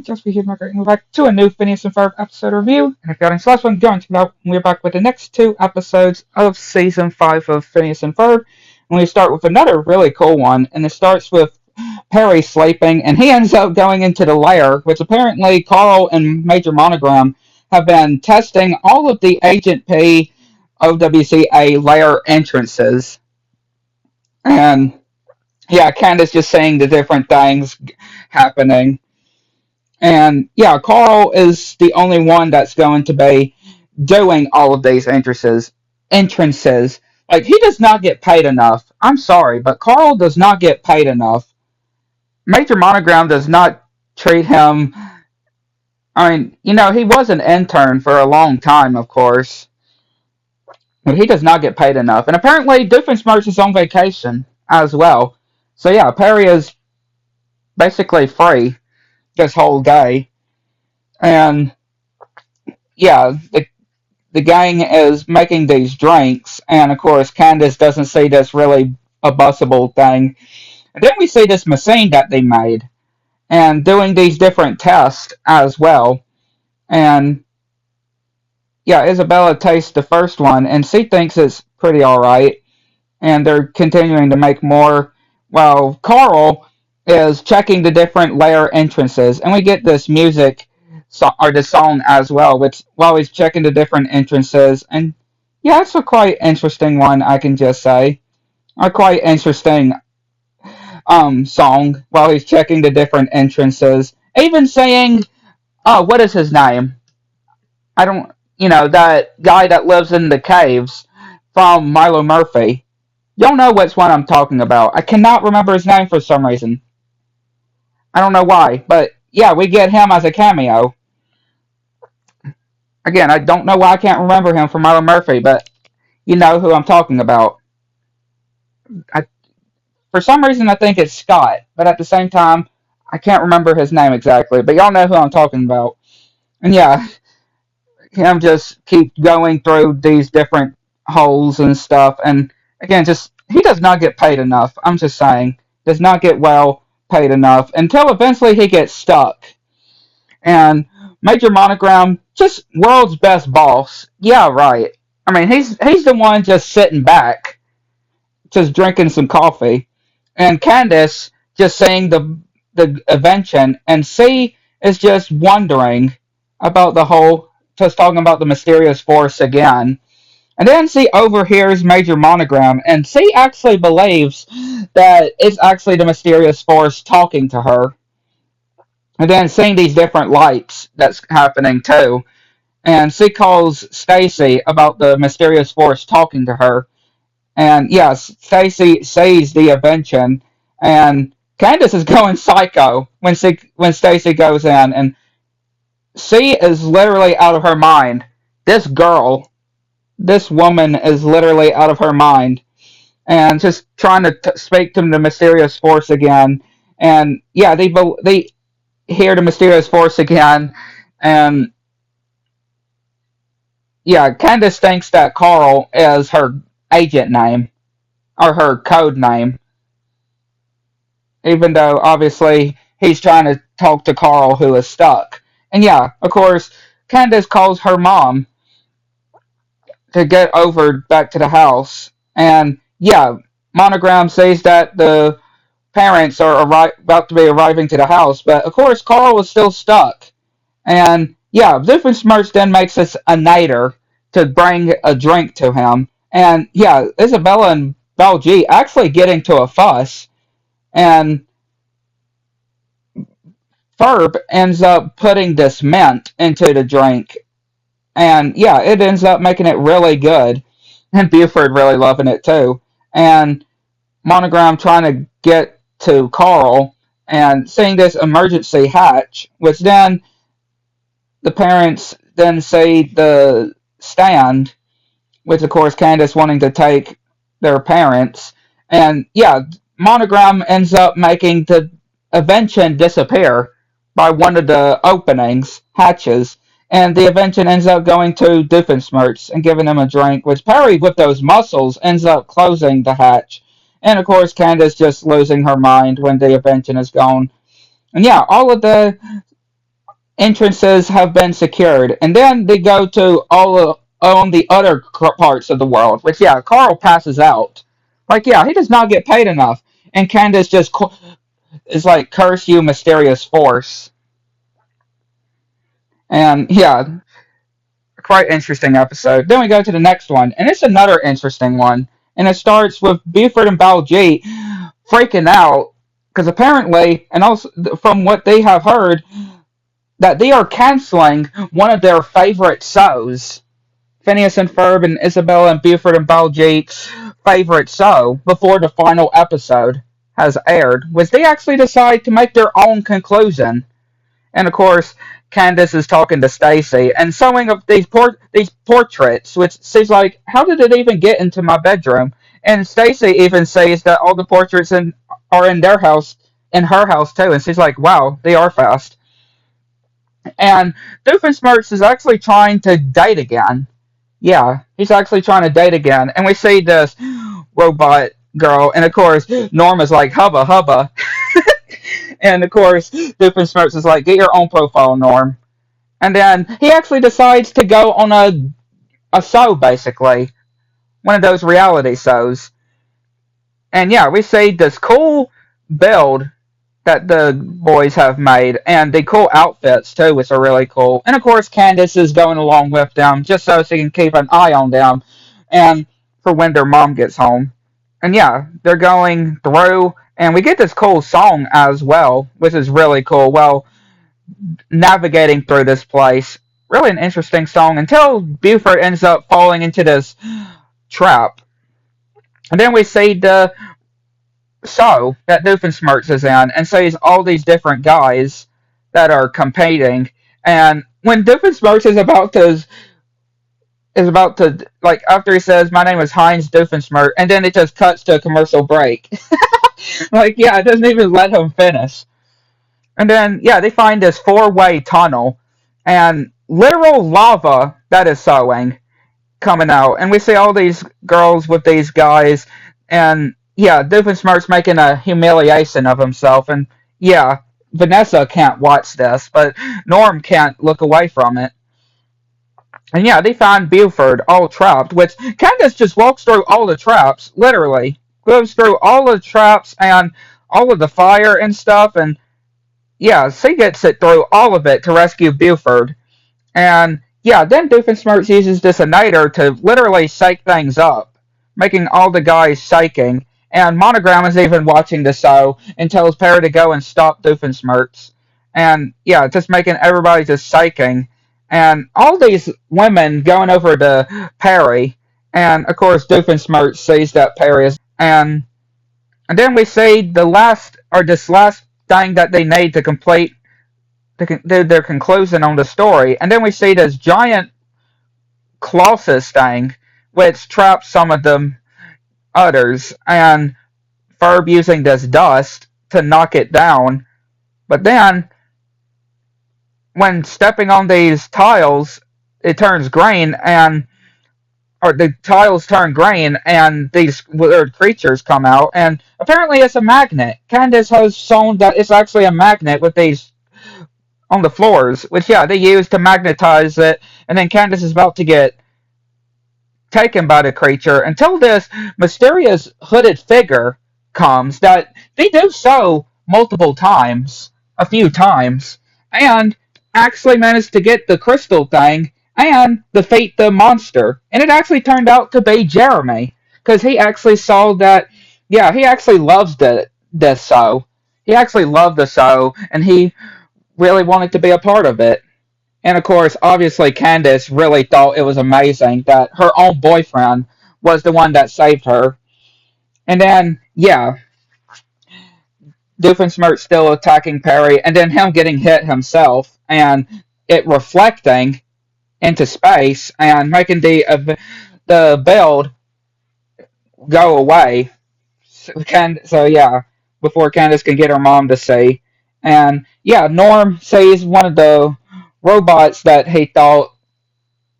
Just be here, Margaret, and we're back to a new Phineas and Ferb episode review. And if you haven't last one, go and check it out. We're back with the next two episodes of season 5 of Phineas and Ferb. And we start with another really cool one, and it starts with Perry sleeping, and he ends up going into the lair, which apparently Carl and Major Monogram have been testing all of the Agent P OWCA lair entrances. And yeah, Candace just saying the different things happening. And yeah, Carl is the only one that's going to be doing all of these entrances. Like, he does not get paid enough. I'm sorry, but Carl does not get paid enough. Major Monogram does not treat him. I mean, he was an intern for a long time, of course, but he does not get paid enough. And apparently, Doofenshmirtz is on vacation as well. So yeah, Perry is basically free this whole day. And yeah, the gang is making these drinks, and of course, Candace doesn't see this really a busable thing. And then we see this machine that they made, and doing these different tests as well. And yeah, Isabella tastes the first one, and she thinks it's pretty alright, and they're continuing to make more, while Carl is checking the different layer entrances, and we get this music or the song as well, which while he's checking the different entrances, and yeah, it's a quite interesting one, I can just say, a quite interesting song while he's checking the different entrances, even saying, oh, what is his name? I don't, that guy that lives in the caves from Milo Murphy. Y'all know which one I'm talking about. I cannot remember his name for some reason. I don't know why, but yeah, we get him as a cameo. Again, I don't know why I can't remember him from Milo Murphy, but you know who I'm talking about. I, for some reason, I think it's Scott, but at the same time, I can't remember his name exactly. But y'all know who I'm talking about. And yeah, him just keep going through these different holes and stuff. And again, just he does not get paid enough. I'm just saying, does not get well paid enough until eventually he gets stuck. And Major Monogram, just world's best boss. Yeah, right. I mean, he's the one just sitting back, just drinking some coffee, and Candace just saying the invention, and C is just wondering about the whole, just talking about the mysterious force again. And then C overhears Major Monogram, and C actually believes that it's actually the mysterious force talking to her. And then seeing these different lights that's happening too. And C calls Stacy about the mysterious force talking to her. And yes, Stacy sees the invention, and Candace is going psycho when Stacy goes in, and she is literally out of her mind. This girl, this woman is literally out of her mind, and just trying to speak to the mysterious force again. And yeah, they hear the mysterious force again, and yeah, Candace thinks that Carl is her agent name or her code name, even though obviously he's trying to talk to Carl who is stuck. And yeah, of course, Candace calls her mom to get over back to the house. And yeah, Monogram says that the parents are about to be arriving to the house, but of course Carl is still stuck. And yeah, Doofenshmirtz then makes us a niter to bring a drink to him. And yeah, Isabella and Baljeet actually get into a fuss, and Ferb ends up putting this mint into the drink. And yeah, it ends up making it really good. And Buford really loving it too. And Monogram trying to get to Carl and seeing this emergency hatch, which then the parents then see the stand, which of course Candace wanting to take their parents. And yeah, Monogram ends up making the invention disappear by one of the openings, hatches, and the invention ends up going to Doofenshmirtz and giving him a drink, which Perry, with those muscles, ends up closing the hatch. And of course, Candace just losing her mind when the invention is gone. And yeah, all of the entrances have been secured. And then they go to all on the other parts of the world, which, yeah, Carl passes out. Like, yeah, he does not get paid enough. And Candace just is like, curse you, mysterious force. And, yeah, quite interesting episode. Then we go to the next one, and it's another interesting one. And it starts with Buford and Baljeet freaking out because apparently, and also from what they have heard, that they are canceling one of their favorite shows. Phineas and Ferb and Isabella and Buford and Baljeet's favorite show before the final episode has aired, was they actually decide to make their own conclusion. And of course, Candace is talking to Stacy and showing up these portraits, which she's like, "How did it even get into my bedroom?" And Stacy even says that all the portraits are in their house, in her house too. And she's like, "Wow, they are fast." And Doofenshmirtz is actually trying to date again. Yeah, he's actually trying to date again. And we see this robot girl, and of course, Norma's like, "Hubba, hubba." And of course, Doofenshmirtz is like, "Get your own profile, Norm." And then he actually decides to go on a show, basically. One of those reality shows. And yeah, we see this cool build that the boys have made, and the cool outfits too, which are really cool. And of course, Candace is going along with them just so she can keep an eye on them, and for when their mom gets home. And yeah, they're going through, and we get this cool song as well, which is really cool. Well, navigating through this place, really an interesting song until Buford ends up falling into this trap. And then we see the show that Doofenshmirtz is in and sees all these different guys that are competing. And when Doofenshmirtz is about to like after he says, "My name is Heinz Doofenshmirtz," and then it just cuts to a commercial break. Like, yeah, it doesn't even let him finish. And then yeah, they find this four-way tunnel and literal lava that is sowing coming out, and we see all these girls with these guys, and yeah, Doofenshmirtz making a humiliation of himself, and yeah, Vanessa can't watch this, but Norm can't look away from it. And yeah, they find Buford all trapped, which Candace just walks through all the traps, literally. Goes through all the traps and all of the fire and stuff, and yeah, she gets it through all of it to rescue Buford. And yeah, then Doofenshmirtz uses this igniter to literally shake things up, making all the guys shaking. And Monogram is even watching the show and tells Perry to go and stop Doofenshmirtz. And yeah, just making everybody just shaking. And all these women going over to Perry. And of course, Doofenshmirtz sees that Perry is. And then we see this last thing that they need to complete their conclusion on the story. And then we see this giant Colossus thing, which traps some of the others, and Ferb using this dust to knock it down. But then, when stepping on these tiles, it turns green, or the tiles turn green, and these weird creatures come out, and apparently it's a magnet. Candace has shown that it's actually a magnet with these on the floors, which yeah, they use to magnetize it, and then Candace is about to get taken by the creature until this mysterious hooded figure comes that they do show multiple times, a few times, and actually managed to get the crystal thing and defeat the monster. And it actually turned out to be Jeremy, because he actually saw that, yeah, he actually loves this show. He actually loved the show, and he really wanted to be a part of it. And of course, obviously, Candace really thought it was amazing that her own boyfriend was the one that saved her. And then, yeah, Doofenshmirtz still attacking Perry, and then him getting hit himself, and it reflecting into space and making the build go away. So yeah, before Candace can get her mom to see. And yeah, Norm sees one of the robots that he thought,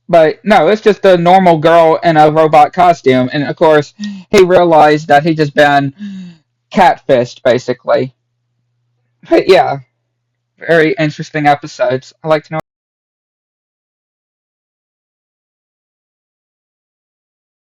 but no, it's just a normal girl in a robot costume. And of course, he realized that he just been catfished, basically. But yeah, very interesting episodes. I like to know